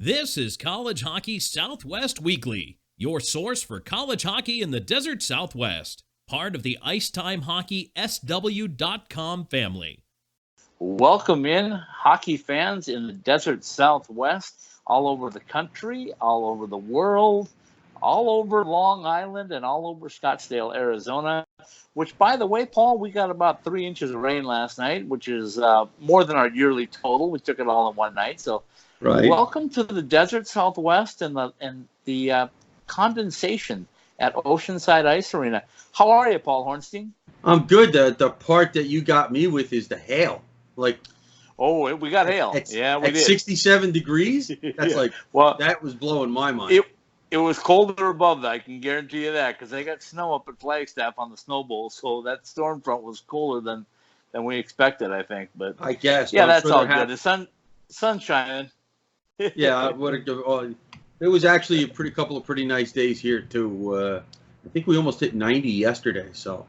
This is College Hockey Southwest Weekly, your source for college hockey in the Desert Southwest, part of the IcetimeHockeySW.com family. Welcome in, hockey fans in the Desert Southwest, all over the country, all over the world, all over Long Island, and all over Scottsdale, Arizona, which, by the way, Paul, we got about 3 inches of rain last night, which is more than our yearly total. We took it all in one night, so right. Welcome to the Desert Southwest and the condensation at Oceanside Ice Arena. How are you, Paul Hornstein? I'm good. The part that you got me with is the hail. Like, oh, we got hail. Yeah, we at did. 67 degrees. That's Yeah. like, well, that was blowing my mind. It was colder above that, I can guarantee you that, because they got snow up at Flagstaff on the Snow Bowl, so that storm front was cooler than we expected, I think. But I guess. yeah, that's all good. The sun's shining. Yeah, it was actually a couple of pretty nice days here too. I think we almost hit 90 yesterday. So,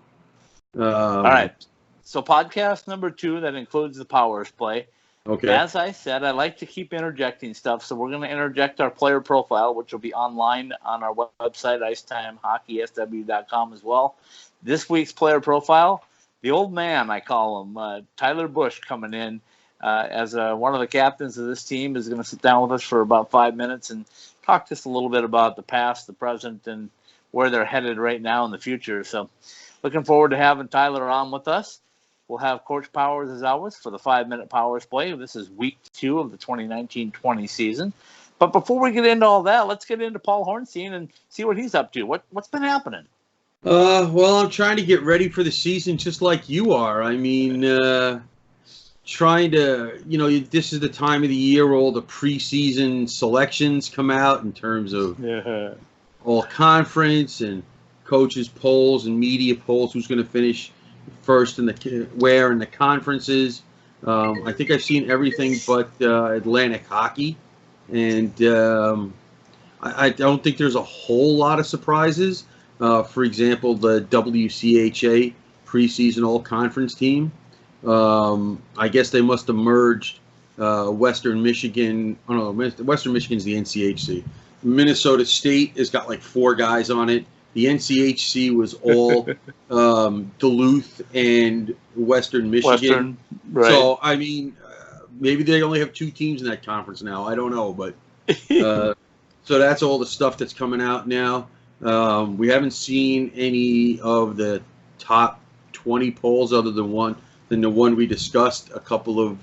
all right. So podcast number 2 that includes the Powers play. Okay. As I said, I like to keep interjecting stuff, so we're going to interject our player profile, which will be online on our website, IcetimeHockeySW.com as well. This week's player profile, the old man, I call him, Tyler Busch, coming in as one of the captains of this team, is going to sit down with us for about 5 minutes and talk just a little bit about the past, the present, and where they're headed right now in the future. So looking forward to having Tyler on with us. We'll have Coach Powers as always for the 5-minute Powers play. This is week 2 of the 2019-20 season. But before we get into all that, let's get into Paul Hornstein and see what he's up to. What's been happening? Well, I'm trying to get ready for the season just like you are. I mean, trying to, this is the time of the year where all the preseason selections come out in terms of all conference and coaches polls and media polls, who's going to finish first in the conferences. I think I've seen everything but Atlantic hockey, and I don't think there's a whole lot of surprises. For example, the WCHA preseason all-conference team. I guess they must have merged Western Michigan. Oh no, Western Michigan's the NCHC. Minnesota State has got like 4 guys on it. The NCHC was all Duluth and Western Michigan. Right. So, I mean, maybe they only have 2 teams in that conference now. I don't know. But so that's all the stuff that's coming out now. We haven't seen any of the top 20 polls other than the one we discussed a couple of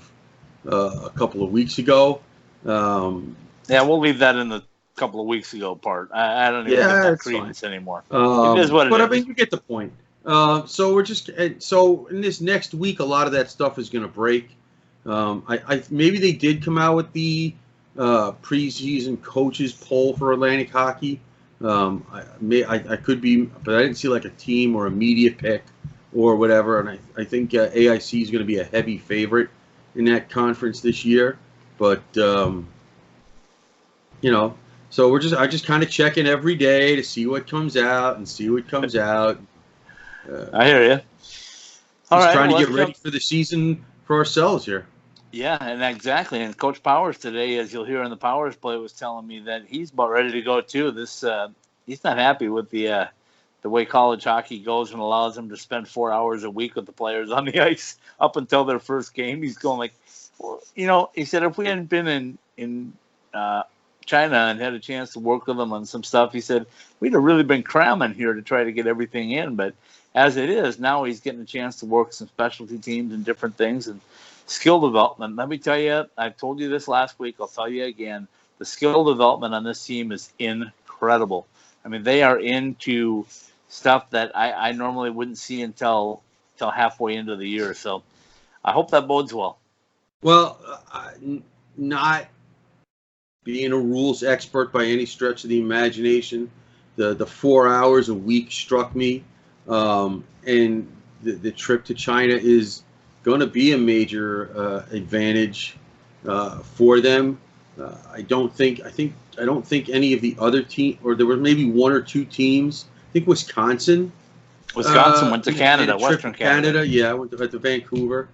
weeks ago. Yeah, we'll leave that in the couple of weeks ago part. I don't even get that credence anymore. It is what it is. I mean, you get the point. So in this next week, a lot of that stuff is going to break. Maybe they did come out with the preseason coaches poll for Atlantic hockey. I could be, but I didn't see like a team or a media pick or whatever. And I think AIC is going to be a heavy favorite in that conference this year. But so I just kind of check in every day to see what comes out and see what comes out. I hear you. All right, trying to get ready for the season for ourselves here. Yeah, and exactly. And Coach Powers today, as you'll hear in the Powers play, was telling me that he's about ready to go too. He's not happy with the way college hockey goes and allows him to spend 4 hours a week with the players on the ice up until their first game. He's going like, well, he said if we hadn't been in China and had a chance to work with them on some stuff, he said we'd have really been cramming here to try to get everything in. But as it is, now he's getting a chance to work some specialty teams and different things and skill development. Let me tell you, I've told you this last week, I'll tell you again, the skill development on this team is incredible. I mean, they are into stuff that I normally wouldn't see until halfway into the year. So I hope that bodes well. Well, not being a rules expert by any stretch of the imagination, the 4 hours a week struck me, and the trip to China is going to be a major advantage for them. I don't think any of the other teams, or there were maybe 1 or 2 teams. I think Wisconsin went to Canada, Western Canada. Yeah, I went to Vancouver.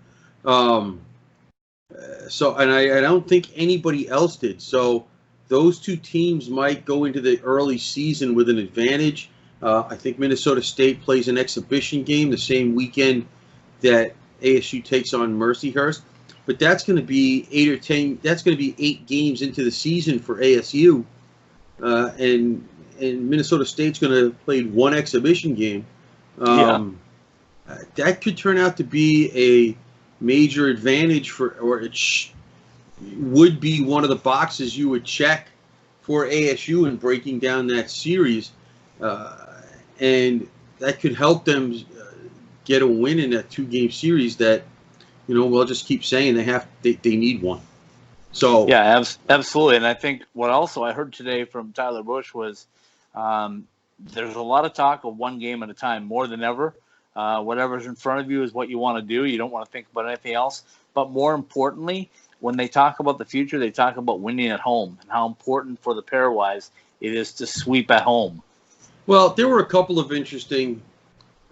So, and I don't think anybody else did. So those two teams might go into the early season with an advantage. I think Minnesota State plays an exhibition game the same weekend that ASU takes on Mercyhurst. But that's going to be 8 or 10. That's going to be 8 games into the season for ASU, and Minnesota State's going to play one exhibition game. That could turn out to be a major advantage or it would be one of the boxes you would check for ASU in breaking down that series, and that could help them get a win in that 2-game series that. We'll just keep saying they need one. So yeah, absolutely. And I think what also I heard today from Tyler Busch was there's a lot of talk of one game at a time more than ever. Whatever's in front of you is what you want to do. You don't want to think about anything else. But more importantly, when they talk about the future, they talk about winning at home and how important for the pairwise it is to sweep at home. Well, there were a couple of interesting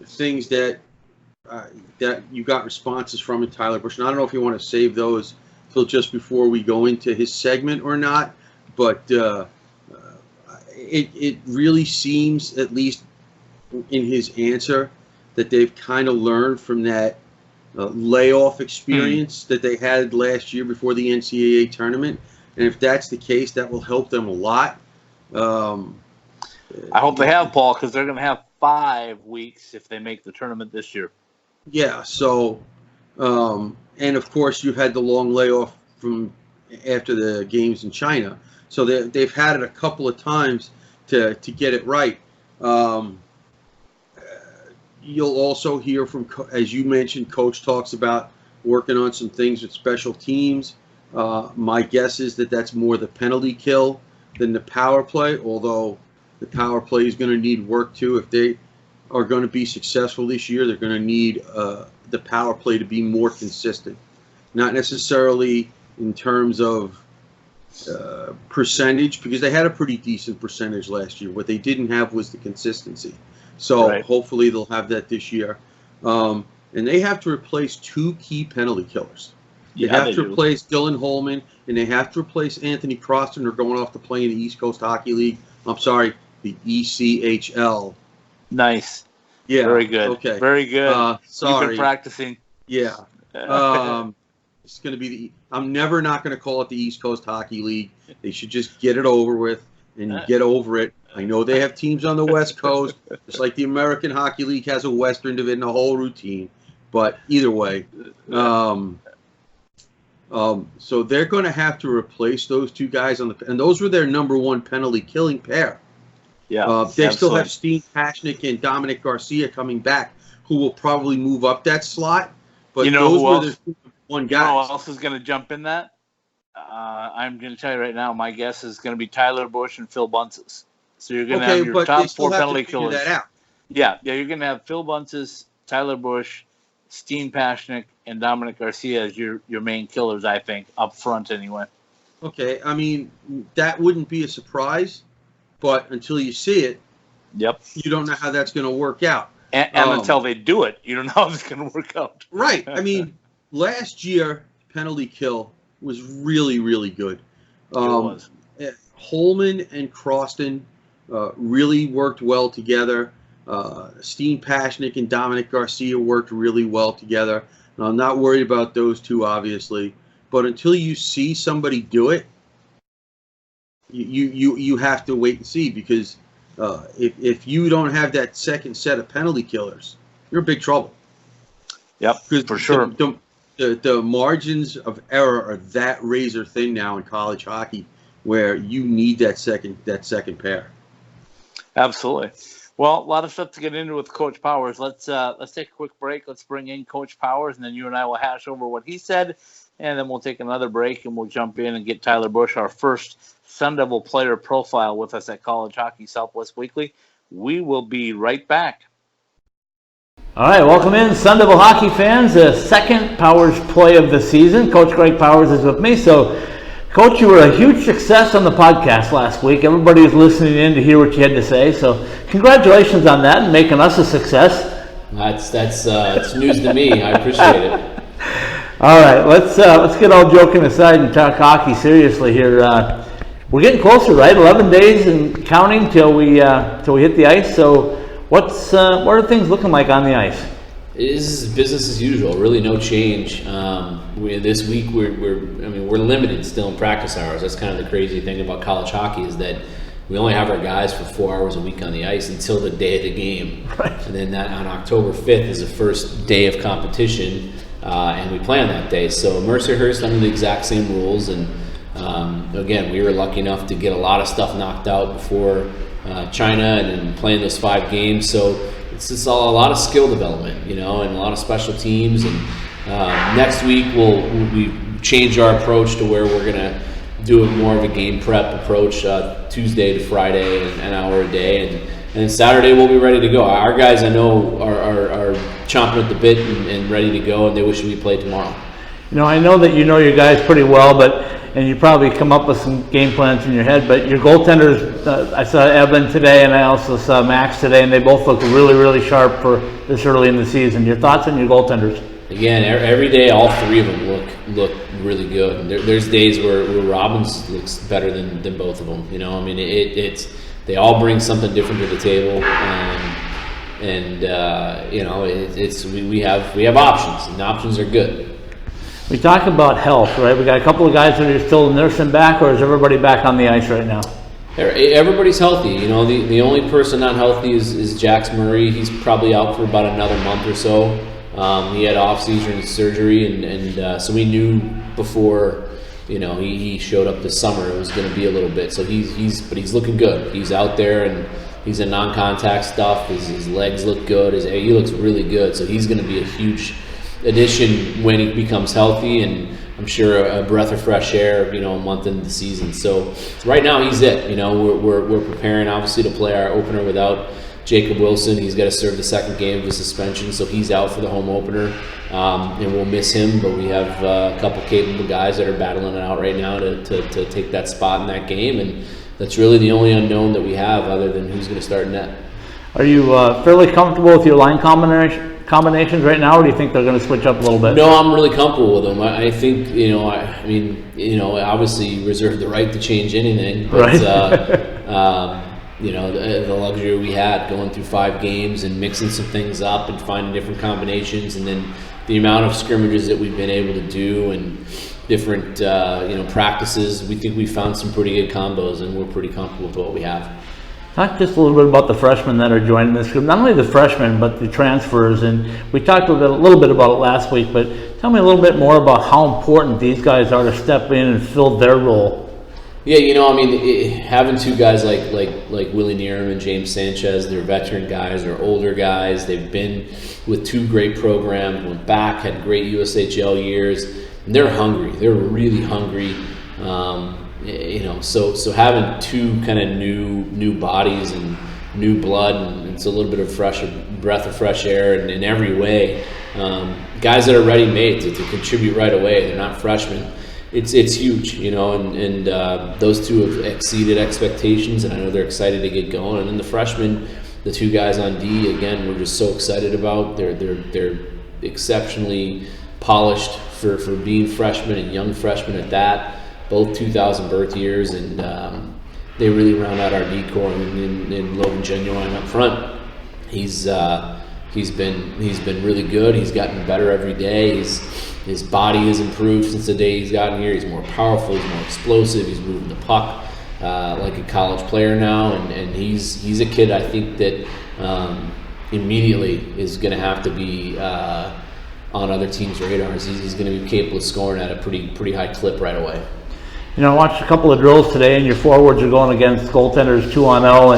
things that you got responses from in Tyler Busch. And I don't know if you want to save those till just before we go into his segment or not, but it really seems, at least in his answer, that they've kind of learned from that layoff experience that they had last year before the NCAA tournament. And if that's the case, that will help them a lot. I hope they have, Paul, because they're going to have 5 weeks if they make the tournament this year. Yeah, so, and of course you've had the long layoff from after the games in China. So they've had it a couple of times to get it right. You'll also hear from, as you mentioned, Coach talks about working on some things with special teams. My guess is that that's more the penalty kill than the power play, although the power play is going to need work too. If they are going to be successful this year, they're going to need the power play to be more consistent. Not necessarily in terms of percentage, because they had a pretty decent percentage last year. What they didn't have was the consistency. So hopefully they'll have that this year. And they have to replace 2 key penalty killers. They have to replace Dylan Holman, and they have to replace Anthony Croston. They're going off to play in the East Coast Hockey League. I'm sorry, the ECHL. Nice. Yeah. Very good. Okay. Very good. Sorry. You've been practicing. Yeah. It's going to be I'm never not going to call it the East Coast Hockey League. They should just get it over with and get over it. I know they have teams on the West Coast, just like the American Hockey League has a Western division, a whole routine. But either way, so they're going to have to replace those 2 guys and those were their number 1 penalty killing pair. Yeah, they still have Steve Pashnik and Dominic Garcia coming back, who will probably move up that slot. But those were the 1 guy. Who else is going to jump in that? I'm going to tell you right now, my guess is going to be Tyler Busch and Phil Bunces. So you're going to have your top 4 penalty killers. That out. Yeah, you're going to have Phil Bunces, Tyler Busch, Steen Pashnik, and Dominic Garcia as your main killers, I think, up front anyway. Okay, I mean, that wouldn't be a surprise, but until you see it, you don't know how that's going to work out. And until they do it, you don't know how it's going to work out. Right. I mean, last year, penalty kill was really, really good. It was. Holman and Croston really worked well together. Steen Pashnik and Dominic Garcia worked really well together. Now, I'm not worried about those 2, obviously, but until you see somebody do it, you have to wait and see, because if you don't have that second set of penalty killers, you're in big trouble. Yep, for sure. The margins of error are that razor thin now in college hockey, where you need that second pair. Absolutely. Well, a lot of stuff to get into with Coach Powers. Let's take a quick break. Let's bring in Coach Powers, and then you and I will hash over what he said, and then we'll take another break, and we'll jump in and get Tyler Busch, our first Sun Devil player profile, with us at College Hockey Southwest Weekly. We will be right back. All right, welcome in, Sun Devil hockey fans. The second Powers play of the season. Coach Greg Powers is with me. So, Coach, you were a huge success on the podcast last week. Everybody was listening in to hear what you had to say. So, congratulations on that and making us a success. That's news to me. I appreciate it. All right, let's get all joking aside and talk hockey seriously here. we're getting closer, right? 11 days and counting till we hit the ice. So what are things looking like on the ice? It is business as usual. Really, no change. This week we're limited still in practice hours. That's kind of the crazy thing about college hockey is that we only have our guys for 4 hours a week on the ice until the day of the game. Right. And then that on October 5th is the first day of competition, and we play on that day. So Mercyhurst under the exact same rules, and again, we were lucky enough to get a lot of stuff knocked out before China and then playing those 5 games. So it's all a lot of skill development, and a lot of special teams. And next week we change our approach to where we're gonna do it more of a game prep approach, Tuesday to Friday, an hour a day, and then Saturday we'll be ready to go. Our guys I know are chomping at the bit and ready to go, and they wish we played tomorrow. I know that you know your guys pretty well, and you probably come up with some game plans in your head, but your goaltenders, I saw Evan today and I also saw Max today, and they both look really, really sharp for this early in the season. Your thoughts on your goaltenders? Again, every day all 3 of them look really good. And there's days where Robbins looks better than both of them. They all bring something different to the table, we have options, and options are good. We talk about health, right? We got a couple of guys that are still nursing back, or is everybody back on the ice right now? Everybody's healthy. The only person not healthy is Jax Murray. He's probably out for about another month or so. He had off-season surgery, and so we knew before, he showed up this summer, it was going to be a little bit. So he's looking good. He's out there, and he's in non-contact stuff. His legs look good. He looks really good. So he's going to be a huge addition when he becomes healthy, and I'm sure a breath of fresh air, a month into the season. So right now he's it. We're preparing obviously to play our opener without Jacob Wilson. He's got to serve the second game of his suspension, so he's out for the home opener, and we'll miss him. But we have a couple capable guys that are battling it out right now to take that spot in that game, and that's really the only unknown that we have other than who's going to start net. Are you fairly comfortable with your line combinations right now, or do you think they're going to switch up a little bit? No, I'm really comfortable with them. I think, obviously you reserve the right to change anything, but right. The luxury we had going through 5 games and mixing some things up and finding different combinations, and then the amount of scrimmages that we've been able to do and different practices, we think we found some pretty good combos, and we're pretty comfortable with what we have. Talk just a little bit about the freshmen that are joining this group. Not only the freshmen, but the transfers. And we talked a little bit about it last week, but tell me a little bit more about how important these guys are to step in and fill their role. Yeah, having 2 guys like Willie Nierum and James Sanchez, they're veteran guys, they're older guys. They've been with 2 great programs, went back, had great USHL years, and they're hungry. They're really hungry. So having 2 kind of new bodies and new blood, and it's a little bit of breath of fresh air in every way. Guys that are ready-made to contribute right away. They're not freshmen. It's huge, and those 2 have exceeded expectations, and I know they're excited to get going. And then the freshmen, the 2 guys on D, again, we're just so excited about. They're exceptionally polished for being freshmen and young freshmen at that. Both 2000 birth years, and they really round out our D core. And Logan Genuine up front, he's been really good. He's gotten better every day. His body has improved since the day he's gotten here. He's more powerful. He's more explosive. He's moving the puck like a college player now, and he's a kid I think that immediately is going to have to be on other teams' radars. He's going to be capable of scoring at a pretty high clip right away. I watched a couple of drills today, and your forwards are going against goaltenders 2-on-0,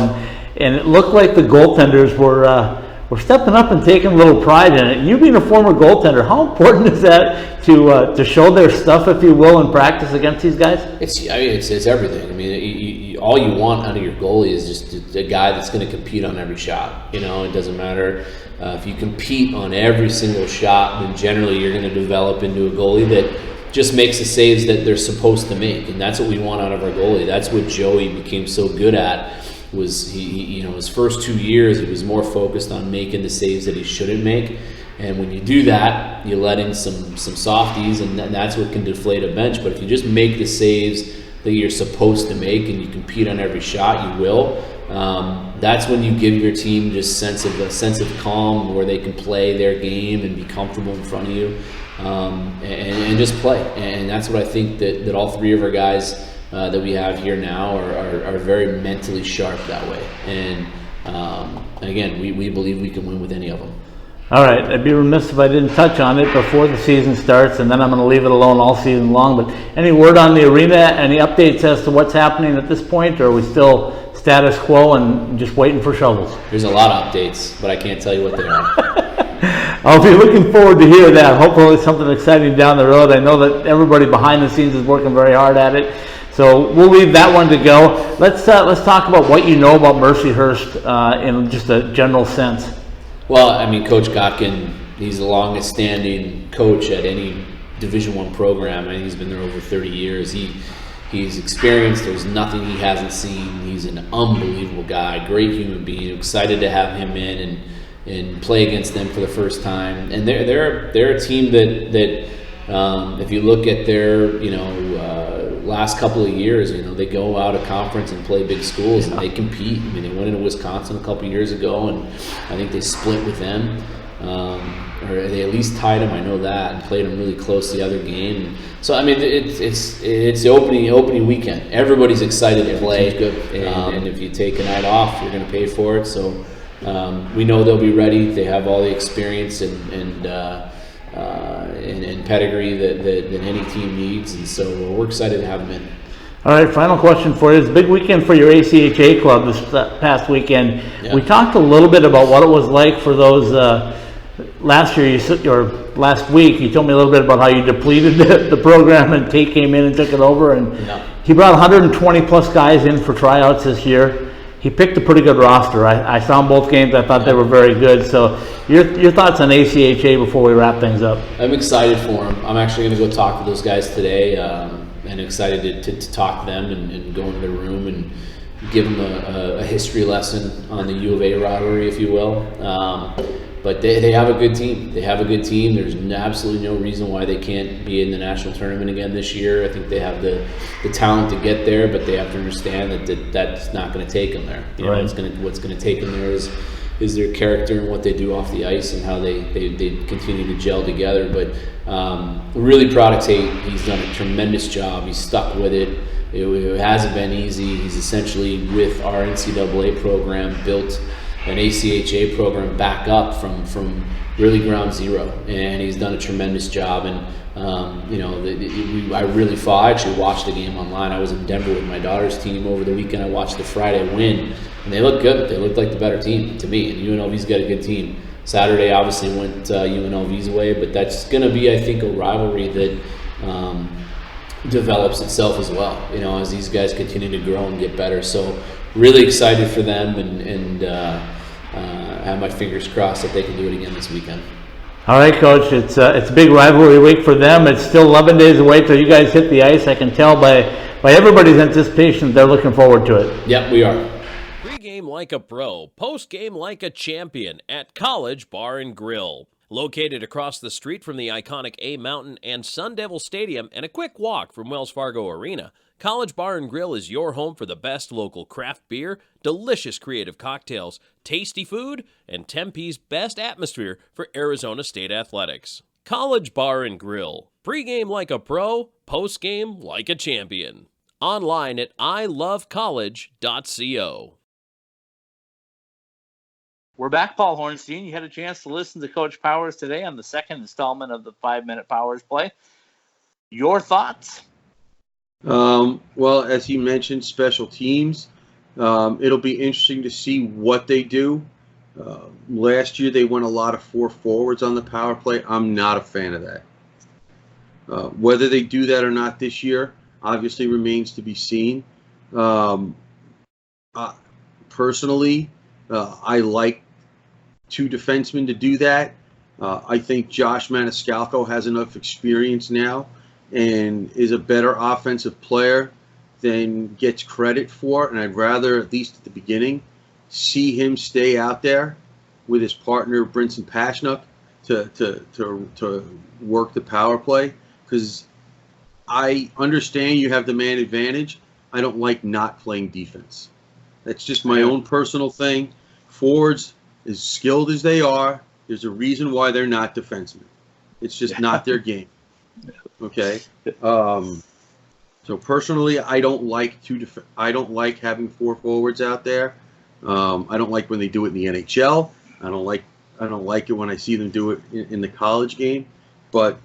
and it looked like the goaltenders were stepping up and taking a little pride in it. You being a former goaltender, how important is that to show their stuff, if you will, in practice against these guys? It's everything. All you want out of your goalie is just a guy that's going to compete on every shot. It doesn't matter if you compete on every single shot, then generally you're going to develop into a goalie that just makes the saves that they're supposed to make, and that's what we want out of our goalie. That's what Joey became so good at. Was he his first 2 years, he was more focused on making the saves that he shouldn't make, and when you do that, you let in some softies, and that's what can deflate a bench. But if you just make the saves that you're supposed to make and you compete on every shot, you will. That's when you give your team just a sense of calm where they can play their game and be comfortable in front of you, and just play. And that's what I think that all three of our guys that we have here now are very mentally sharp that way. And again, we believe we can win with any of them. All right, I'd be remiss if I didn't touch on it before the season starts, and then I'm going to leave it alone all season long. But any word on the arena? Any updates as to what's happening at this point, or are we still status quo and just waiting for shovels? There's a lot of updates, but I can't tell you what they are. I'll be looking forward to hear that. Hopefully something exciting down the road. I know that everybody behind the scenes is working very hard at it. So we'll leave that one to go. Let's talk about what you know about Mercyhurst in just a general sense. Well, I mean, Coach Gotkin, he's the longest standing coach at any Division I program. I think he's been there over 30 years. He's experienced. There's nothing he hasn't seen. He's an unbelievable guy, great human being. Excited to have him in and play against them for the first time. And they're a team that if you look at their last couple of years, they go out of conference and play big schools and they compete. I mean, they went into Wisconsin a couple of years ago, and I think they split with them, or they at least tied them. I know that, and played them really close the other game. So I mean, it's the opening weekend. Everybody's excited to play, and if you take a night off, you're going to pay for it. So we know they'll be ready. They have all the experience and pedigree that any team needs, and so we're excited to have them in. All right, final question for you. It's a big weekend for your ACHA club this past weekend. Yeah. We talked a little bit about what it was like for those last year, or last week. You told me a little bit about how you depleted the program, and Tate came in and took it over, and he brought 120 plus guys in for tryouts this year. He picked a pretty good roster. I saw them both games. I thought they were very good. So your thoughts on ACHA before we wrap things up? I'm excited for them. I'm actually going to go talk to those guys today, and excited to talk to them and go into their room and give them a history lesson on the U of A rivalry, if you will. But they have a good team. They have a good team. There's absolutely no reason why they can't be in the national tournament again this year. I think they have the talent to get there, but they have to understand that's not going to take them there. Right. What's going to take them there is their character and what they do off the ice and how they continue to gel together. But really proud of Tate. He's done a tremendous job. He's stuck with it. It hasn't been easy. He's essentially, with our NCAA program, built an ACHA program back up from really ground zero, and he's done a tremendous job. And I really fought. I actually watched the game online. I was in Denver with my daughter's team over the weekend. I watched the Friday win, and they looked good. They looked like the better team to me, and UNLV's got a good team. Saturday obviously went UNLV's way, but that's going to be, I think, a rivalry that develops itself as well, as these guys continue to grow and get better. So really excited for them, and have my fingers crossed that they can do it again this weekend. All right, Coach. It's a big rivalry week for them. It's still 11 days away till you guys hit the ice. I can tell by everybody's anticipation they're looking forward to it. Yep, we are. Pre-game like a pro, post-game like a champion at College Bar and Grill. Located across the street from the iconic A Mountain and Sun Devil Stadium and a quick walk from Wells Fargo Arena, College Bar and Grill is your home for the best local craft beer, delicious creative cocktails, tasty food, and Tempe's best atmosphere for Arizona State athletics. College Bar and Grill. Pre-game like a pro, post-game like a champion. Online at ilovecollege.co. We're back, Paul Hornstein. You had a chance to listen to Coach Powers today on the second installment of the 5-Minute Powers Play. Your thoughts? Well, as he mentioned, special teams. It'll be interesting to see what they do. Last year, they went a lot of 4 forwards on the power play. I'm not a fan of that. Whether they do that or not this year obviously remains to be seen. Personally, I like 2 defensemen to do that. I think Josh Maniscalco has enough experience now and is a better offensive player than gets credit for, and I'd rather, at least at the beginning, see him stay out there with his partner Brinson Pashnuk to work the power play, because I understand you have the man advantage. I don't like not playing defense. That's just my own personal thing. Forwards, as skilled as they are, there's a reason why they're not defensemen. It's just not their game. Okay. So personally, I don't like I don't like having 4 forwards out there. I don't like when they do it in the NHL. I don't like it when I see them do it in the college game. But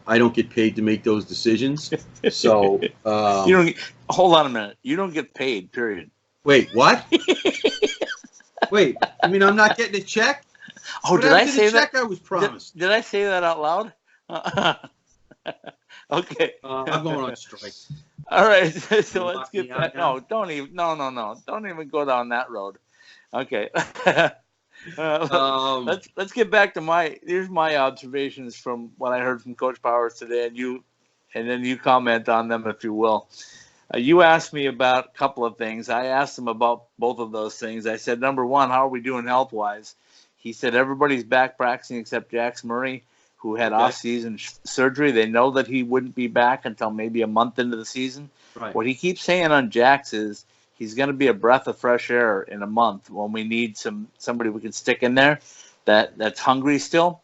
I don't get paid to make those decisions. So you don't. Hold on a minute. You don't get paid. Period. Wait, what? Wait, you mean I'm not getting a check? Oh, what did I say check that? I was promised. Did I say that out loud? Okay. I'm going on strike. All right. So let's lock get me out back. now? No, don't even. No. Don't even go down that road. Okay. Let's get back to here's my observations from what I heard from Coach Powers today, and then you comment on them if you will. You asked me about a couple of things. I asked him about both of those things. I said, number one, how are we doing health-wise? He said everybody's back practicing except Jax Murray, who had off-season surgery. They know that he wouldn't be back until maybe a month into the season. Right. What he keeps saying on Jax is he's going to be a breath of fresh air in a month when we need somebody we can stick in there that's hungry still.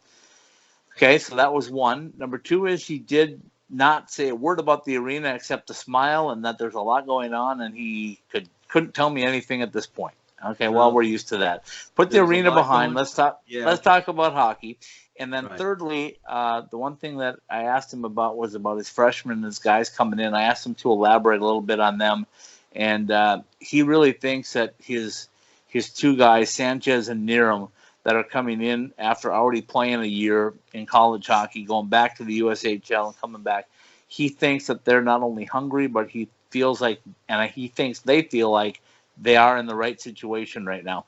Okay, so that was one. Number two is he did not say a word about the arena except to smile and that there's a lot going on, and he couldn't tell me anything at this point. Okay, well, we're used to that. Put the arena behind. Let's talk about hockey. And then thirdly, the one thing that I asked him about was about his freshmen and his guys coming in. I asked him to elaborate a little bit on them. And he really thinks that his 2 guys, Sanchez and Niram, that are coming in after already playing a year in college hockey, going back to the USHL and coming back, he thinks that they're not only hungry, but he feels like, and he thinks they feel like they are in the right situation right now.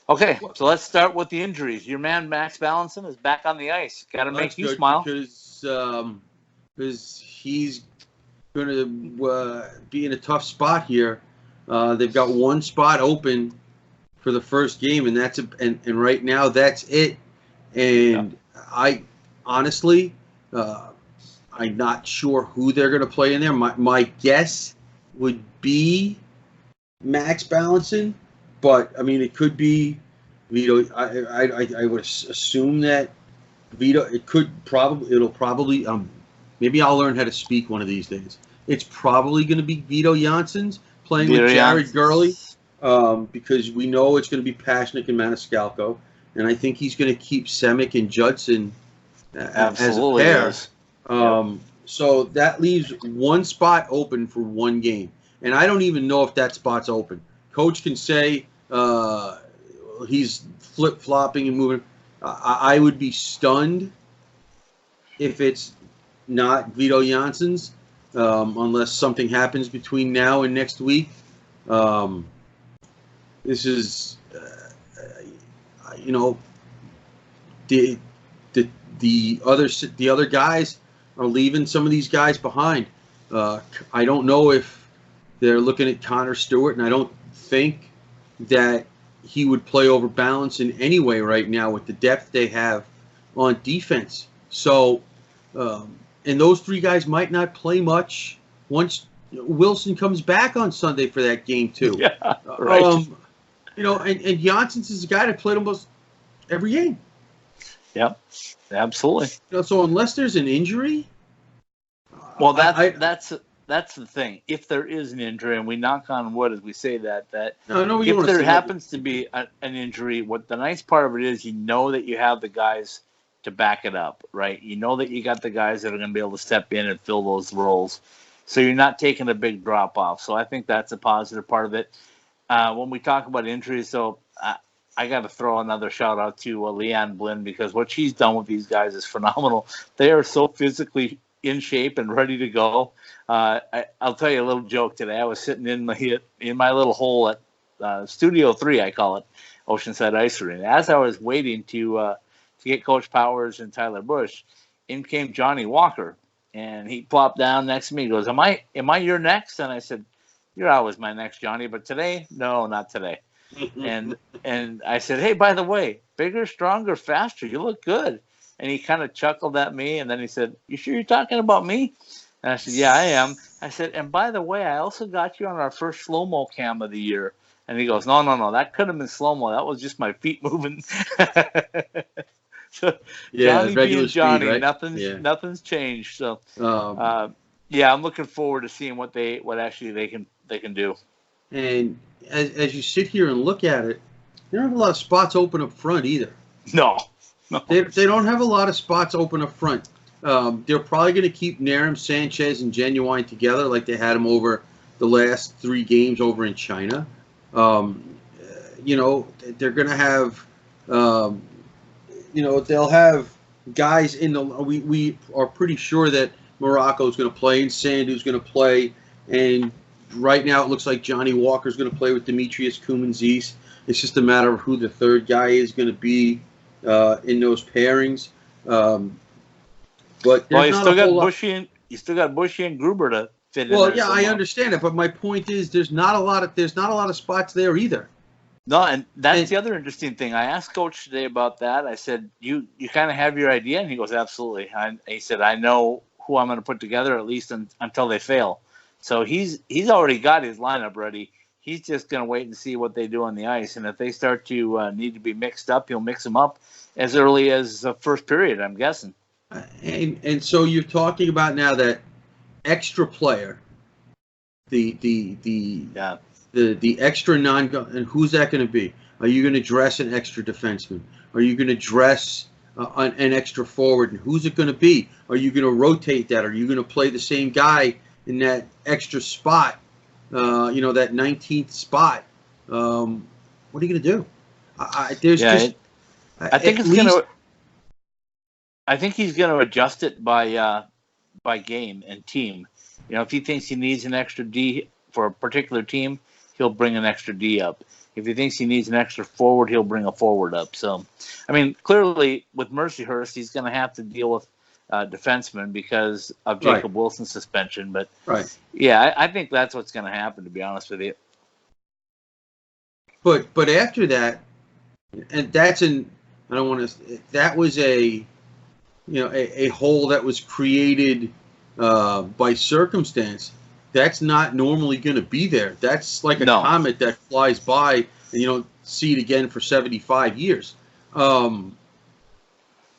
Okay, so let's start with the injuries. Your man, Max Ballinson, is back on the ice. Got to make you smile. Because he's going to be in a tough spot here. They've got 1 spot open for the first game, and and right now that's it. And I honestly, I'm not sure who they're going to play in there. My guess would be Max Ballinson, but I mean it could be Vito. I would assume that Vito. It'll probably maybe I'll learn how to speak one of these days. It's probably going to be Vito Janssens playing with Jared Gurley. Because we know it's going to be Pashnuk and Maniscalco, and I think he's going to keep Semick and Judson as a pair. So that leaves 1 spot open for 1 game, and I don't even know if that spot's open. Coach can say he's flip-flopping and moving. I would be stunned if it's not Vito Janssens, unless something happens between now and next week. This is, the other guys are leaving some of these guys behind. I don't know if they're looking at Connor Stewart, and I don't think that he would play over Ballinson anyway right now with the depth they have on defense. So, and those 3 guys might not play much once Wilson comes back on Sunday for that game too. Yeah, right. And Janssens is a guy that played almost every game. Yep, absolutely. So unless there's an injury, well, that's the thing. If there is an injury, and we knock on wood as we say that if there happens to be an injury, what the nice part of it is, you know that you have the guys to back it up, right? You know that you got the guys that are going to be able to step in and fill those roles. So you're not taking a big drop off. So I think that's a positive part of it. When we talk about injuries, so I got to throw another shout out to Leanne Blinn, because what she's done with these guys is phenomenal. They are so physically in shape and ready to go. I'll tell you a little joke today. I was sitting in my little hole at Studio 3, I call it, Oceanside Ice Arena. As I was waiting to get Coach Powers and Tyler Busch, in came Johnny Walker. And he plopped down next to me. He goes, Am I your next? And I said, You're always my next, Johnny, but today, no, not today. and I said, Hey, by the way, bigger, stronger, faster. You look good. And he kind of chuckled at me, and then he said, You sure you're talking about me? And I said, yeah, I am. I said, and by the way, I also got you on our first slow-mo cam of the year. And he goes, no, that couldn't have been slow-mo. That was just my feet moving. So Yeah, Johnny regular being speed, Johnny, right? nothing's Yeah. nothing's changed. So Um, yeah, I'm looking forward to seeing what actually they can do. and as you sit here and look at it, there aren't a lot of spots open up front either. No. They don't have a lot of spots open up front. They're probably going to keep Naram, Sanchez, and Genuine together like they had them over the last 3 games over in China. They're going to have, they'll have guys in the. We are pretty sure that Morocco's going to play and Sandu's going to play, and right now it looks like Johnny Walker's going to play with Demetrius Kumanzis. It's just a matter of who the third guy is going to be in those pairings. But you still got Bushy and Gruber to fit in. Well, yeah, I understand it, but my point is there's not a lot of spots there either. No, and that's the other interesting thing. I asked Coach today about that. I said, you kind of have your idea? And he goes, absolutely. He said, I know who I'm going to put together at least until they fail. So he's already got his lineup ready. He's just going to wait and see what they do on the ice. And if they start to need to be mixed up, he'll mix them up as early as the first period, I'm guessing. And so you're talking about now that extra player, the extra and who's that going to be? Are you going to dress an extra defenseman? Are you going to dress an extra forward? And who's it going to be? Are you going to rotate that? Are you going to play the same guy in that extra spot? That 19th spot. What are you going to do? I think he's going to adjust it by game and team. If he thinks he needs an extra D for a particular team, he'll bring an extra D up. If he thinks he needs an extra forward, he'll bring a forward up. So, clearly with Mercyhurst, he's going to have to deal with defensemen because of Jacob Wilson's suspension. But yeah, I think that's what's going to happen, to be honest with you. But after that, and that was a hole that was created by circumstance. That's not normally going to be there. That's like a comet that flies by and you don't see it again for 75 years.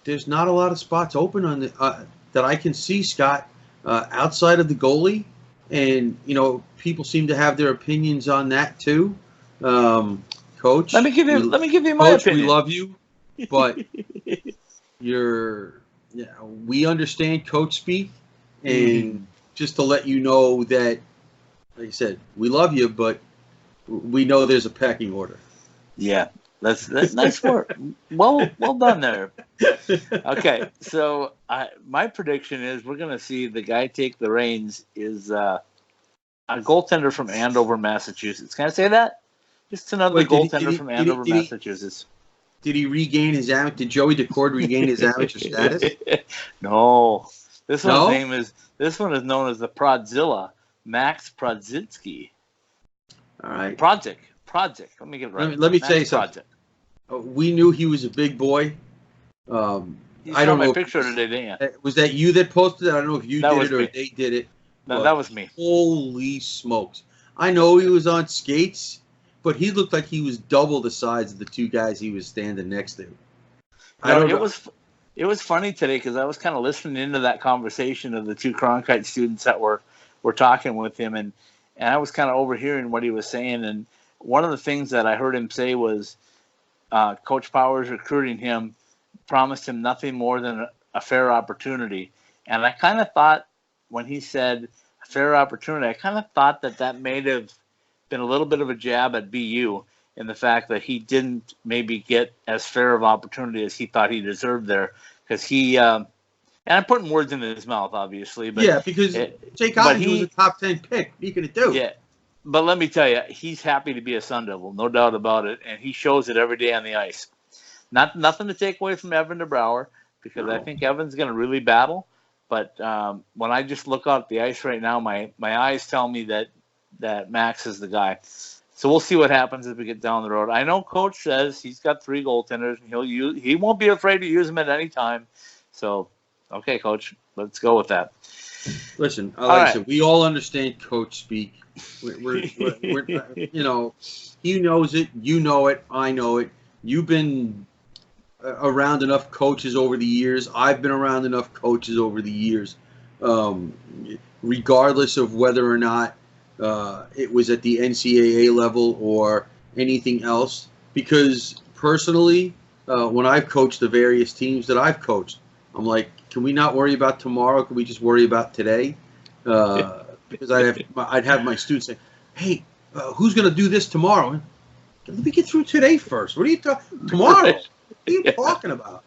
There's not a lot of spots open on that I can see, Scott, outside of the goalie, and people seem to have their opinions on that too. Coach, let me give you my opinion. We love you, but we understand coach speak, and just to let you know that, like I said, we love you, but we know there's a pecking order. Yeah, that's nice work. Well done there. Okay, so my prediction is we're going to see the guy take the reins is a goaltender from Andover, Massachusetts. Can I say that? Just another goaltender from Andover, Massachusetts. Did he regain his amateur? Did Joey DeCord regain his amateur status? No. This one is known as the Prodzilla, Max Prodzitsky. All right. Project. Let me get it right. Let me tell you something. We knew he was a big boy. I don't know. My picture today, didn't you? Was that you that posted it? I don't know if you did it or they did it. No, that was me. Holy smokes! I know he was on skates, but he looked like he was double the size of the two guys he was standing next to. It was funny today because I was kind of listening into that conversation of the two Cronkite students that were talking with him, and I was kind of overhearing what he was saying. And one of the things that I heard him say was Coach Powers recruiting him promised him nothing more than a fair opportunity. And I kind of thought when he said a fair opportunity, I kind of thought that may have been a little bit of a jab at BU in the fact that he didn't maybe get as fair of opportunity as he thought he deserved there, because he and I'm putting words in his mouth, obviously, but yeah, because Jake Otten was a top 10 pick. What are you gonna do? Yeah, but let me tell you, he's happy to be a Sun Devil, no doubt about it, and he shows it every day on the ice. Nothing to take away from Evan DeBrouwer, because I think Evan's going to really battle. But when I just look out at the ice right now, my eyes tell me that Max is the guy. So we'll see what happens as we get down the road. I know Coach says he's got 3 goaltenders, and he won't be afraid to use them at any time. So, okay, Coach, let's go with that. Listen, like All I right. said, we all understand coach speak. We're he knows it, you know it, I know it. You've been around enough coaches over the years. I've been around enough coaches over the years. Regardless of whether or not it was at the NCAA level or anything else, because personally, when I've coached the various teams that I've coached, I'm like, can we not worry about tomorrow? Can we just worry about today? Because I'd have my students say, hey, who's going to do this tomorrow? Let me get through today first. What are you talking tomorrow? What are you talking about?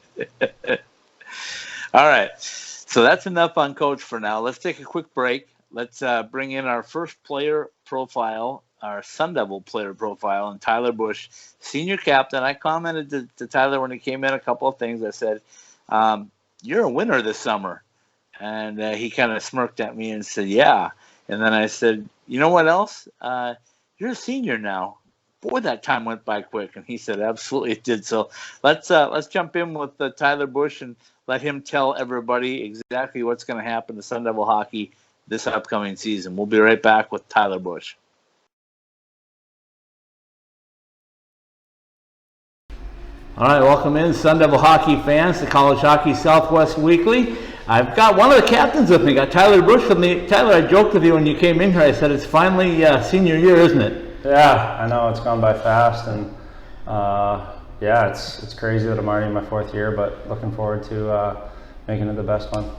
All right. So that's enough on Coach for now. Let's take a quick break. Let's bring in our first player profile, our Sun Devil player profile, and Tyler Busch, senior captain. I commented to Tyler when he came in a couple of things. I said, you're a winner this summer. And he kind of smirked at me and said, yeah. And then I said, you know what else? You're a senior now. Boy, that time went by quick. And he said, absolutely it did. So let's jump in with Tyler Busch and let him tell everybody exactly what's going to happen to Sun Devil hockey this upcoming season. We'll be right back with Tyler Busch. All right, welcome in, Sun Devil hockey fans, to College Hockey Southwest Weekly. I've got one of the captains with me. Got Tyler Busch with me. Tyler, I joked with you when you came in here. I said it's finally senior year, isn't it? Yeah, I know it's gone by fast, and yeah, it's crazy that I'm already in my fourth year, but looking forward to making it the best one.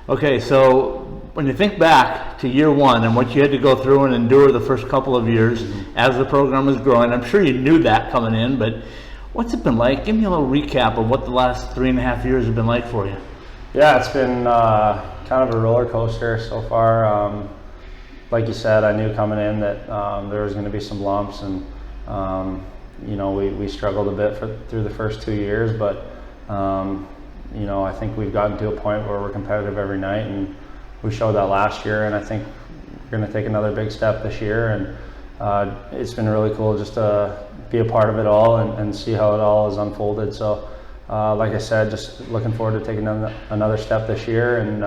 Okay, so when you think back to year one and what you had to go through and endure the first couple of years as the program was growing, I'm sure you knew that coming in, but what's it been like? Give me a little recap of what the last 3.5 years have been like for you. Yeah, it's been kind of a roller coaster so far. Like you said, I knew coming in that there was going to be some lumps, and you know, we struggled a bit through the first 2 years, but you know, I think we've gotten to a point where we're competitive every night, and we showed that last year, and I think we're going to take another big step this year, and it's been really cool just to be a part of it all and see how it all has unfolded. So like I said, just looking forward to taking another step this year and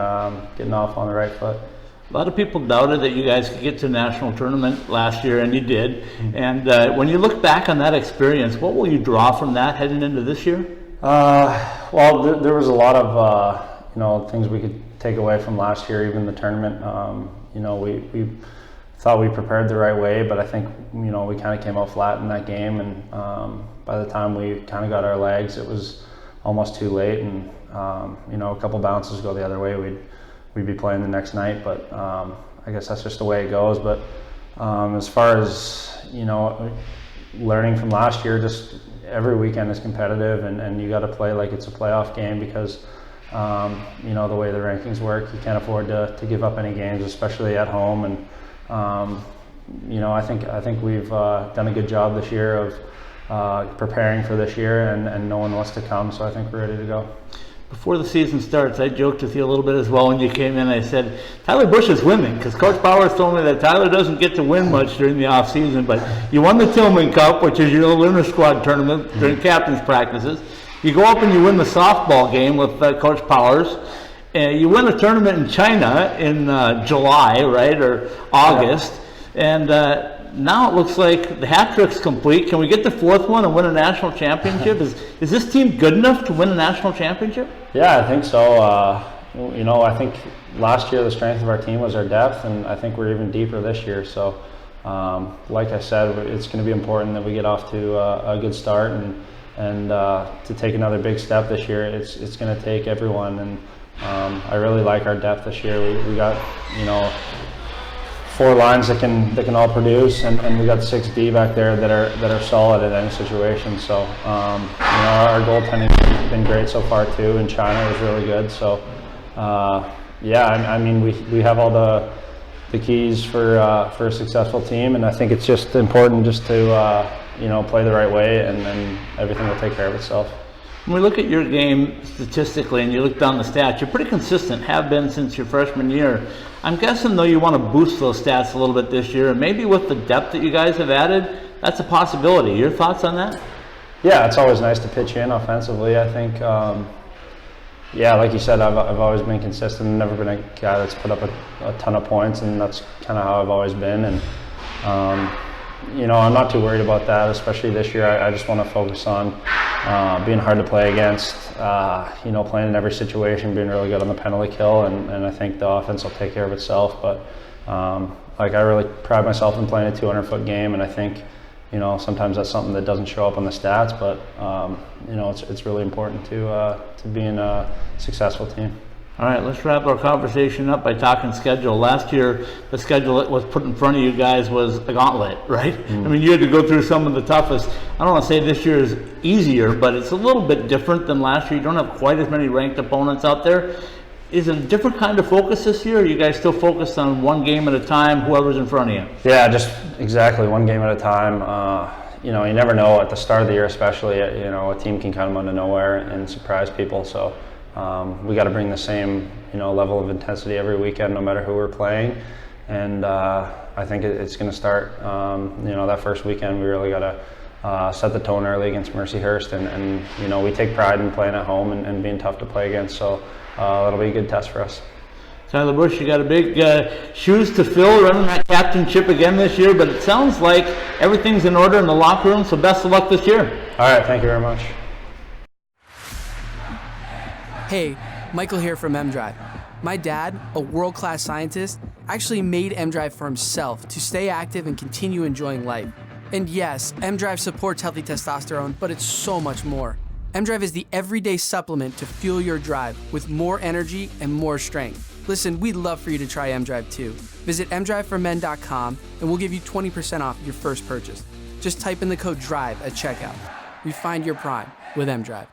getting off on the right foot. A lot of people doubted that you guys could get to the national tournament last year, and you did. And when you look back on that experience, what will you draw from that heading into this year? Well, there was a lot of you know, things we could take away from last year, even the tournament. You know, we thought we prepared the right way, but I think, you know, we kind of came out flat in that game, and by the time we kind of got our legs, it was almost too late, and you know, a couple bounces go the other way, we'd be playing the next night. But I guess that's just the way it goes. But as far as, you know, learning from last year, just every weekend is competitive, and you got to play like it's a playoff game, because you know, the way the rankings work, you can't afford to give up any games, especially at home. And you know, I think we've done a good job this year of preparing for this year and knowing what's to come. So I think we're ready to go. Before the season starts, I joked with you a little bit as well when you came in. I said, Tyler Busch is winning, because Coach Powers told me that Tyler doesn't get to win much during the off season, but you won the Tillman Cup, which is your little inter squad tournament during captain's practices. You go up and you win the softball game with Coach Powers. You win a tournament in China in July, right, or August, and now it looks like the hat trick's complete. Can we get the fourth one and win a national championship? Is this team good enough to win a national championship? Yeah, I think so. You know, I think last year the strength of our team was our depth, and I think we're even deeper this year. So, like I said, it's going to be important that we get off to a good start, and to take another big step this year, it's going to take everyone. And I really like our depth this year. We got, you know, 4 lines that can all produce, and we got 6D back there that are solid in any situation. So you know, our goaltending's been great so far too. In China, it was really good. So yeah, I mean, we have all the keys for a successful team, and I think it's just important just to you know, play the right way, and then everything will take care of itself. When we look at your game statistically and you look down the stats, you're pretty consistent, have been since your freshman year. I'm guessing, though, you want to boost those stats a little bit this year, and maybe with the depth that you guys have added, that's a possibility. Your thoughts on that? Yeah, it's always nice to pitch in offensively. I think Yeah, like you said, I've always been consistent. Never been a guy that's put up a ton of points, and that's kind of how I've always been. And I'm not too worried about that, especially this year. I just want to focus on being hard to play against. Playing in every situation, being really good on the penalty kill, and I think the offense will take care of itself. But I really pride myself in playing a 200-foot game, and I think sometimes that's something that doesn't show up on the stats, but it's really important to being a successful team. All right, let's wrap our conversation up by talking schedule. Last year, the schedule that was put in front of you guys was a gauntlet, right? I mean, you had to go through some of the toughest. I don't want to say this year is easier, but it's a little bit different than last year. You don't have quite as many ranked opponents out there. Is it a different kind of focus this year? Or are you guys still focused on one game at a time, whoever's in front of you? Yeah, just exactly one game at a time. You never know at the start of the year, especially. A team can come out of nowhere and surprise people. So we got to bring the same level of intensity every weekend, no matter who we're playing. And I think it's going to start. That first weekend, we really got to set the tone early against Mercyhurst, and we take pride in playing at home and being tough to play against. So that'll be a good test for us. Tyler Busch, you got a big shoes to fill running that captainship again this year, but it sounds like everything's in order in the locker room, so best of luck this year. All right, thank you very much. Hey, Michael here from M-Drive. My dad, a world-class scientist, actually made M-Drive for himself to stay active and continue enjoying life. And yes, M-Drive supports healthy testosterone, but it's so much more. M-Drive is the everyday supplement to fuel your drive with more energy and more strength. Listen, we'd love for you to try M-Drive too. Visit mdriveformen.com and we'll give you 20% off your first purchase. Just type in the code DRIVE at checkout. Refine your prime with M-Drive.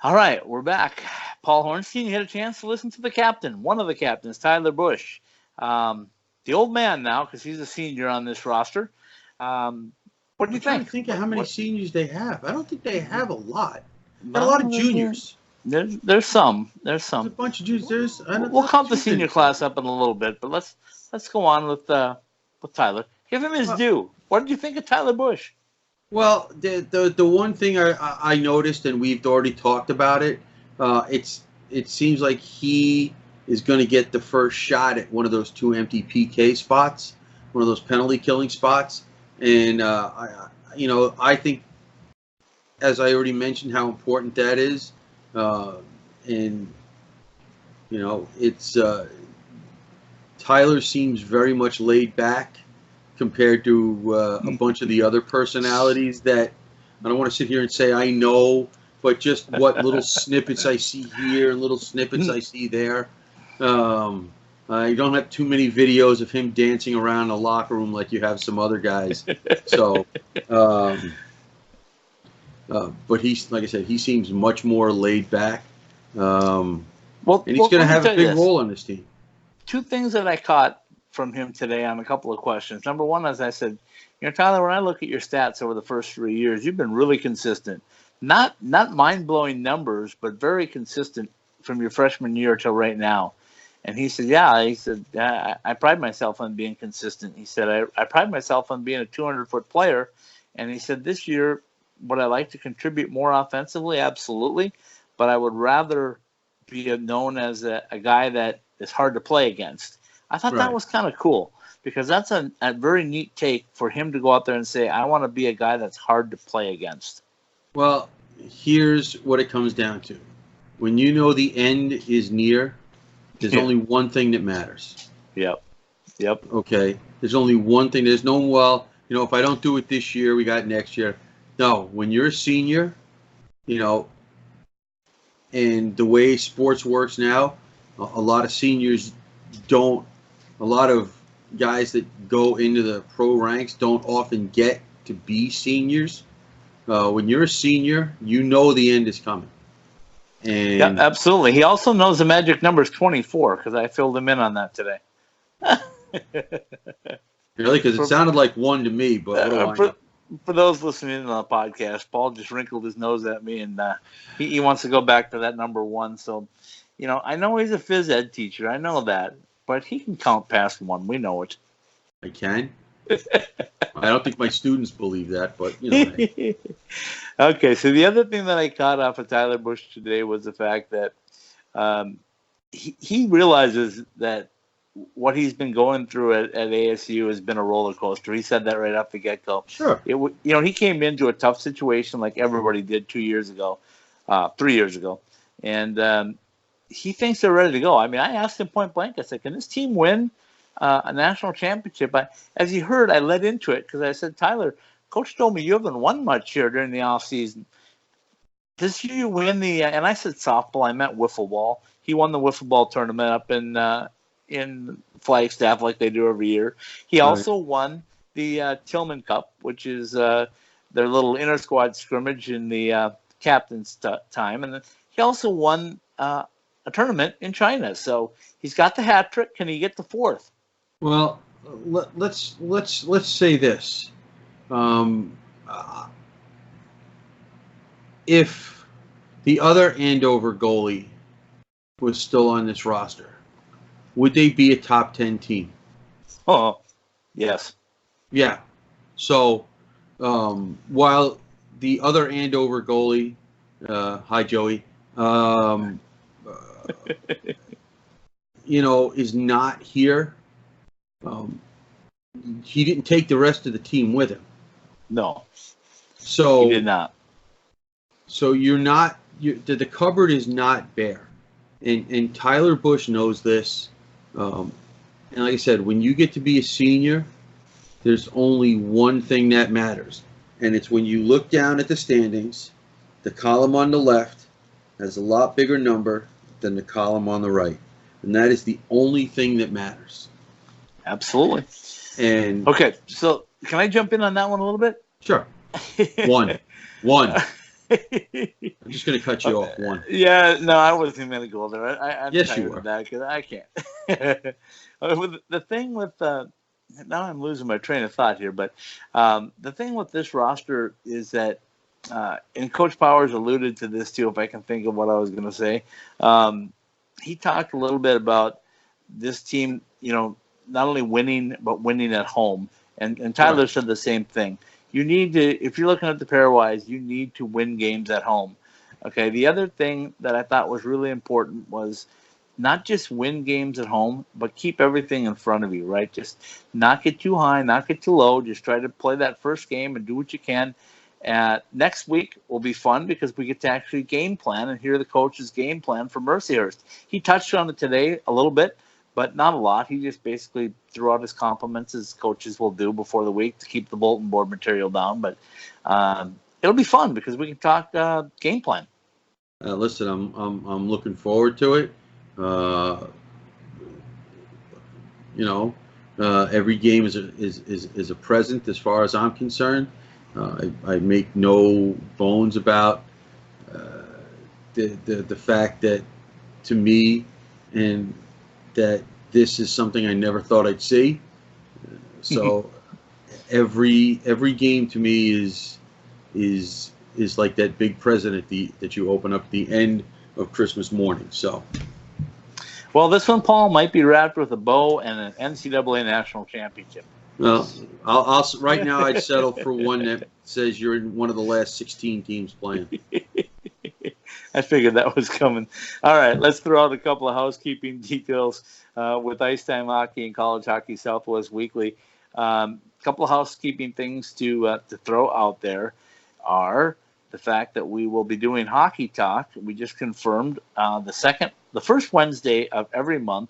All right, we're back. Paul Hornstein, you had a chance to listen to the captain, one of the captains, Tyler Busch. The old man now, because he's a senior on this roster. What do you think? Think of how many seniors they have. I don't think they have a lot. Got a lot of juniors. There's some. There's a bunch of juniors. We'll count the senior class up in a little bit, but let's go on with Tyler. Give him his due. What did you think of Tyler Busch? Well, the one thing I noticed, and we've already talked about it, it seems like he is going to get the first shot at one of those two empty PK spots, one of those penalty killing spots. And, I think, as I already mentioned, how important that is. Tyler seems very much laid back compared to a bunch of the other personalities that I don't want to sit here and say I know, but just what little snippets I see here and little snippets I see there. You don't have too many videos of him dancing around a locker room like you have some other guys. So, but he's, like I said, he seems much more laid back. And he's going to have a big role on this team. Two things that I caught from him today on a couple of questions. Number one, as I said, Tyler, when I look at your stats over the first 3 years, you've been really consistent. Not mind-blowing numbers, but very consistent from your freshman year till right now. And he said, I pride myself on being consistent. He said, I pride myself on being a 200-foot player. And he said, this year, would I like to contribute more offensively? Absolutely. But I would rather be known as a guy that is hard to play against. I thought that was kind of cool, because that's a very neat take for him to go out there and say, I want to be a guy that's hard to play against. Well, here's what it comes down to. When you know the end is near, there's only one thing that matters. Yep. Okay? There's only one thing. There's no, if I don't do it this year, we got next year. No, when you're a senior, and the way sports works now, a lot of seniors a lot of guys that go into the pro ranks don't often get to be seniors. When you're a senior, you know the end is coming. And yeah, absolutely. He also knows the magic number is 24, because I filled him in on that today. Really? Because it sounded like 1 to me, but what do I know? For those listening to the podcast, Paul just wrinkled his nose at me, and he wants to go back to that number 1. So, I know he's a phys ed teacher. I know that. But he can count past 1. We know it. I can? I don't think my students believe that, but you know. Hey. Okay, so the other thing that I caught off of Tyler Busch today was the fact that he realizes that what he's been going through at ASU has been a roller coaster. He said that right off the get-go. Sure. He came into a tough situation like everybody did 3 years ago, and he thinks they're ready to go. I mean, I asked him point blank. I said, "Can this team win a national championship?" As you heard, I led into it because I said, "Tyler, Coach told me you haven't won much here during the off season. This year you win the," and I said softball. I meant wiffle ball. He won the wiffle ball tournament up in Flagstaff like they do every year. He also won the Tillman Cup, which is their little inter squad scrimmage in the captain's time, and then he also won a tournament in China. So he's got the hat trick. Can he get the fourth? Well, let's say this. If the other Andover goalie was still on this roster, would they be a top 10 team? Oh, yes. Yeah. So while the other Andover goalie, hi Joey, is not here, he didn't take the rest of the team with him. No. So he did not. So the cupboard is not bare. And Tyler Busch knows this. And like I said, when you get to be a senior, there's only one thing that matters. And it's when you look down at the standings, the column on the left has a lot bigger number than the column on the right. And that is the only thing that matters. Absolutely. And okay, so can I jump in on that one a little bit? Sure. One. I'm just going to cut you off. One. Yeah, no, I wasn't even going to go there. I'm yes, tired you were. of that because I can't. The thing with now I'm losing my train of thought here, but the thing with this roster is that, and Coach Powers alluded to this too, if I can think of what I was going to say. He talked a little bit about this team, not only winning, but winning at home. And Tyler said the same thing. You need to, if you're looking at the pairwise, you need to win games at home. Okay. The other thing that I thought was really important was not just win games at home, but keep everything in front of you, right? Just not get too high, not get too low. Just try to play that first game and do what you can. Next week will be fun because we get to actually game plan and hear the coach's game plan for Mercyhurst. He touched on it today a little bit, but not a lot. He just basically threw out his compliments, as coaches will do before the week, to keep the bulletin board material down. But it'll be fun because we can talk game plan. Listen, I'm looking forward to it. Every game is a present as far as I'm concerned. I make no bones about the fact that, to me, and that this is something I never thought I'd see. So every game to me is like that big present that you open up at the end of Christmas morning. So. Well, this one, Paul, might be wrapped with a bow and an NCAA national championship. Well, I'll right now I'd settle for one that says you're in one of the last 16 teams playing. I figured that was coming. All right, let's throw out a couple of housekeeping details with Ice Time Hockey and College Hockey Southwest Weekly. Couple of housekeeping things to throw out there are the fact that we will be doing Hockey Talk. We just confirmed the first Wednesday of every month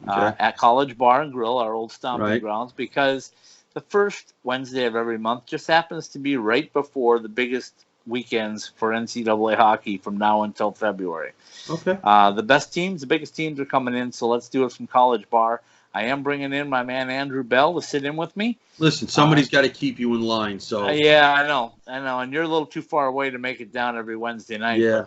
at College Bar and Grill, our old stomping grounds, because the first Wednesday of every month just happens to be right before the biggest weekends for NCAA hockey from now until February. Okay. The biggest teams are coming in, so let's do it from College Bar. I am bringing in my man Andrew Bell to sit in with me. Listen, somebody's got to keep you in line. So yeah, I know, and you're a little too far away to make it down every Wednesday night. Yeah.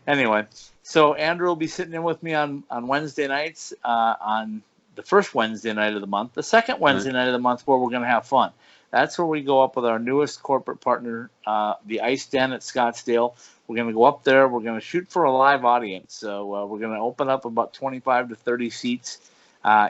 Anyway, so Andrew will be sitting in with me on Wednesday nights, on the first Wednesday night of the month, the second Wednesday night of the month where we're going to have fun. That's where we go up with our newest corporate partner, the Ice Den at Scottsdale. We're going to go up there. We're going to shoot for a live audience. So we're going to open up about 25 to 30 seats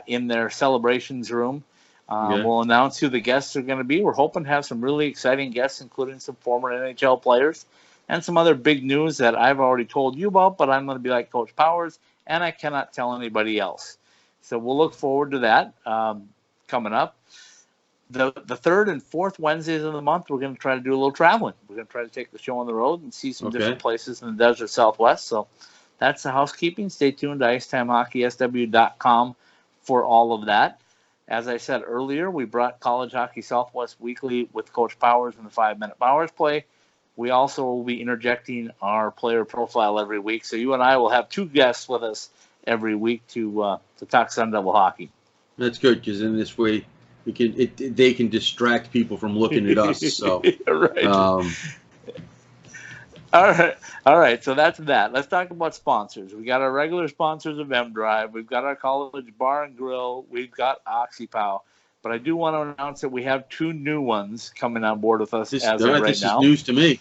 in their celebrations room. We'll announce who the guests are going to be. We're hoping to have some really exciting guests, including some former NHL players and some other big news that I've already told you about, but I'm going to be like Coach Powers, and I cannot tell anybody else. So we'll look forward to that coming up. The third and fourth Wednesdays of the month, we're going to try to do a little traveling. We're going to try to take the show on the road and see some different places in the desert Southwest. So that's the housekeeping. Stay tuned to IcetimeHockeySW.com for all of that. As I said earlier, we brought College Hockey Southwest Weekly with Coach Powers and the 5-Minute Powers Play. We also will be interjecting our player profile every week. So you and I will have 2 guests with us every week to talk Sun Devil hockey. That's good, because in this way, they can distract people from looking at us. So, right. All right. So that's that. Let's talk about sponsors. We got our regular sponsors of M-Drive. We've got our College Bar and Grill. We've got OxyPow. But I do want to announce that we have 2 new ones coming on board with us this right now. This is news to me.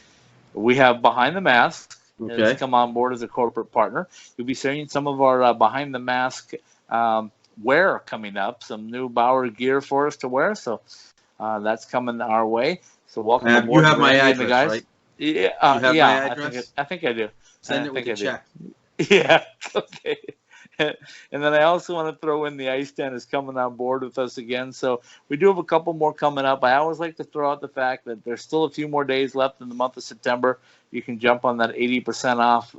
We have Behind the Mask. Okay. Has come on board as a corporate partner. You'll be seeing some of our Behind the Mask wear coming up, some new Bauer gear for us to wear. So that's coming our way. So welcome aboard. You have my address, guys. right? Yeah, my address? I think I do. Send it with a check. Yeah, okay. And then I also want to throw in the Ice Den is coming on board with us again. So we do have a couple more coming up. I always like to throw out the fact that there's still a few more days left in the month of September. You can jump on that 80% off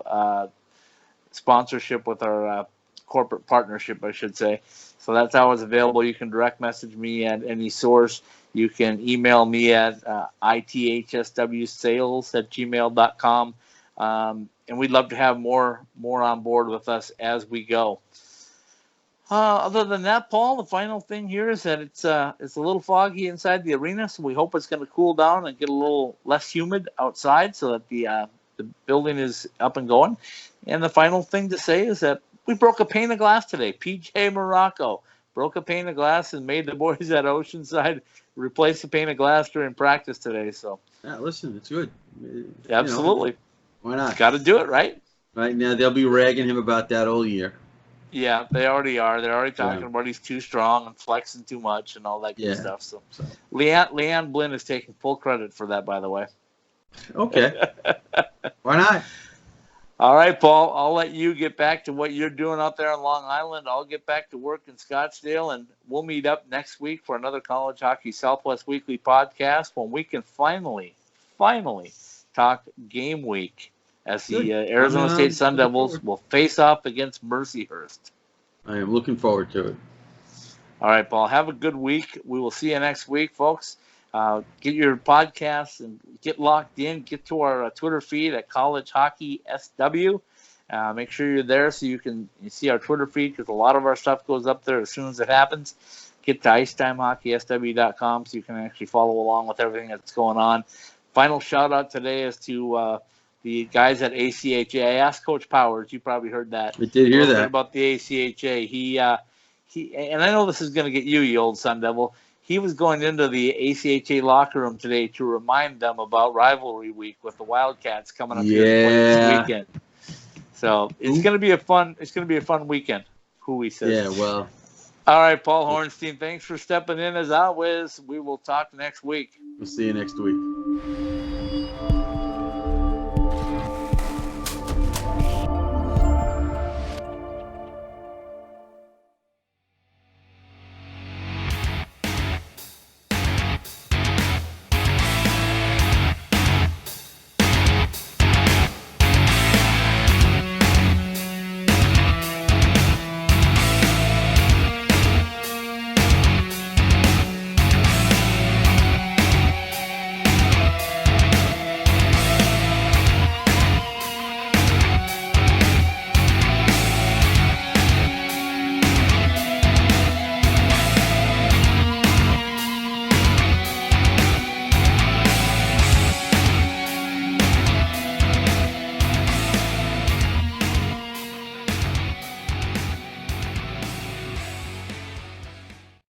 sponsorship with our corporate partnership, I should say. So that's always available. You can direct message me at any source. You can email me at ithswsales@gmail.com. And we'd love to have more on board with us as we go. Other than that, Paul, the final thing here is that it's a little foggy inside the arena, so we hope it's going to cool down and get a little less humid outside so that the building is up and going. And the final thing to say is that we broke a pane of glass today. PJ Morocco broke a pane of glass and made the boys at Oceanside replace the pane of glass during practice today. So yeah, listen, it's good. Absolutely. Why not? Got to do it, right? Right now, they'll be ragging him about that all year. Yeah, they already are. They're already talking about he's too strong and flexing too much and all that good stuff. So Leanne Blinn is taking full credit for that, by the way. Okay. Why not? All right, Paul, I'll let you get back to what you're doing out there on Long Island. I'll get back to work in Scottsdale, and we'll meet up next week for another College Hockey Southwest Weekly podcast when we can finally talk game week as the Arizona State Sun Devils will face off against Mercyhurst. I am looking forward to it. All right, Paul, have a good week. We will see you next week, folks. Get your podcasts and get locked in. Get to our Twitter feed at College Hockey SW. Make sure you're there so you see our Twitter feed, because a lot of our stuff goes up there as soon as it happens. Get to IcetimeHockeySW.com so you can actually follow along with everything that's going on. Final shout out today is to the guys at ACHA. I asked Coach Powers. You probably heard that. I did hear that about the ACHA. He and I know this is going to get you old Sun Devil. He was going into the ACHA locker room today to remind them about rivalry week with the Wildcats coming up here this weekend. So it's going to be a fun weekend. He says. Yeah, well. All right, Paul Hornstein. Thanks for stepping in as always. We will talk next week. We'll see you next week.